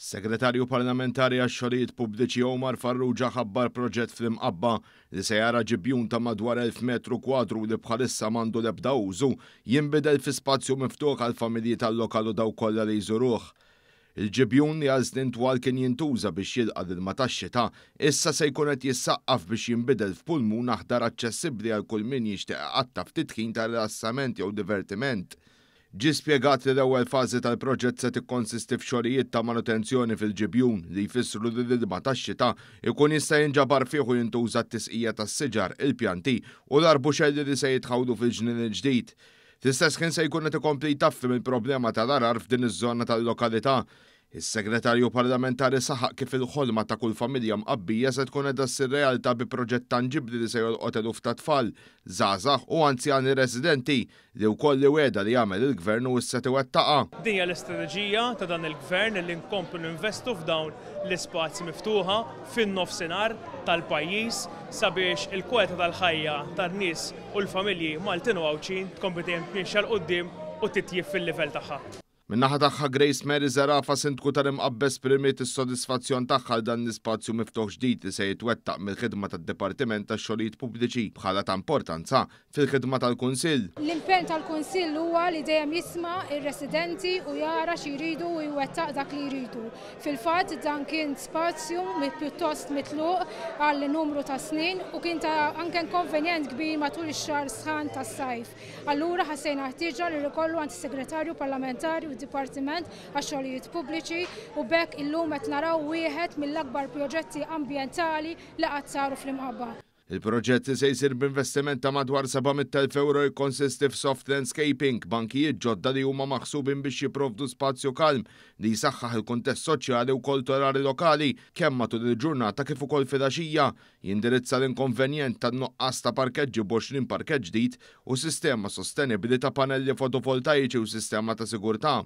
Segretarju parlamentari għax-xogħlijiet pubbliċi Omar Farrugia ħabbar proġett fl-Imqabba li se jara ġibjun ta' madwar 1000 metru kwadru li bħalissa m'għandu l-ebda użu jinbidel fi spazju miftuħ għal familji tal-lokal u dawk kollha li jżuruh. Il-ġibjun li għal snin twal kien jintuża biex jilqa' l-ilma tax-xita, issa se jkun qed jissaqqaf biex jinbidel f'pulmun aħdar aċċessibbli għal kull min jixtieq iqattaf titħin ta' rilassament jew divertiment. Ġie spjegat li l-ewwel fażi tal-proġett se tikkonsisti f'xogħlijiet ta' manutenzjoni fil-ġibjun li jfissru li l-ilma tax-xita ikun jista' jinġabar fih u jintuża t-tisqija tas-siġar, il-pjanti u l-arbuxelli li se jitħawdu fil-ġnien il-ġdid. Fl-istess ħin se jkun qed ikompli jtaffi mill-problema tal-arar f'din iż-żona tal-lokalità. Is-segretarju parlamentari saħaq kif il-ħolma ta' kull familja mqabbija se tkun qiegħda ssir realtà bi proġett tanġibbli li se jolqot eluf ta' tfal, żgħażagħ u anzjani residenti li wkoll li weda li jagħmel il-gvern u issa tiwettaqa'. Din hija l-istrateġija ta' dan il-gvern li nkomplu ninvestu f'dawn l-ispazji miftuħa fin-nofsinhar tal-pajjiż sabiex il-kwalità tal-ħajja tan-nies u l-familji Maltin u Għawċin tkompli timxi l quddiem u titjib fil-livell tagħha. Min-naħa tagħha Grace Mary Zarafa sindku tal-Imqabba esprimiet is-sodisfazzjon tagħha għal dan l-ispazju miftuħ ġdid li se jitwettaq mill-ħidma tad-Dipartiment tax-Xogħlijiet Pubbliċi bħala ta' importanza fil-ħidma tal-Kunsill. L-impenn tal-Kunsill huwa li dejjem jisma' ir-residenti u jara x'jridu u jwettaq dak li jridu. Fil-fatt dan kien spazju pjuttost mitluq għal numru ta' snin u kien ta' anke inkonvenjent kbir matul ix-xahar sħan tas-sajf. Allura ħassejna ħtieġa li jkollu għand is-Segretarju Parlamentari Dipartiment għax-xogħlijiet pubbliċi u bekk illum qed naraw wieħed mill-akbar proġetti ambjentali li qatt saru fl-Imqabba. Il-proġett se jsir b'investiment ta' madwar 700,000 euro jkonsisti f'soft landscaping, bankijiet ġodda li huma maħsubin biex jipprovdu spazju kalm li jsaħħaħ il-kuntest soċjali u kulturali lokali kemm matul il-ġurnata kif ukoll filgħaxija, jindirizza l-inkonvenjent tan-nuqqas ta' parkeġġi b'20 parkeġġ ġdid u sistema sostenibbli ta' panelli fotovoltaiċi u sistema ta' sigurtà.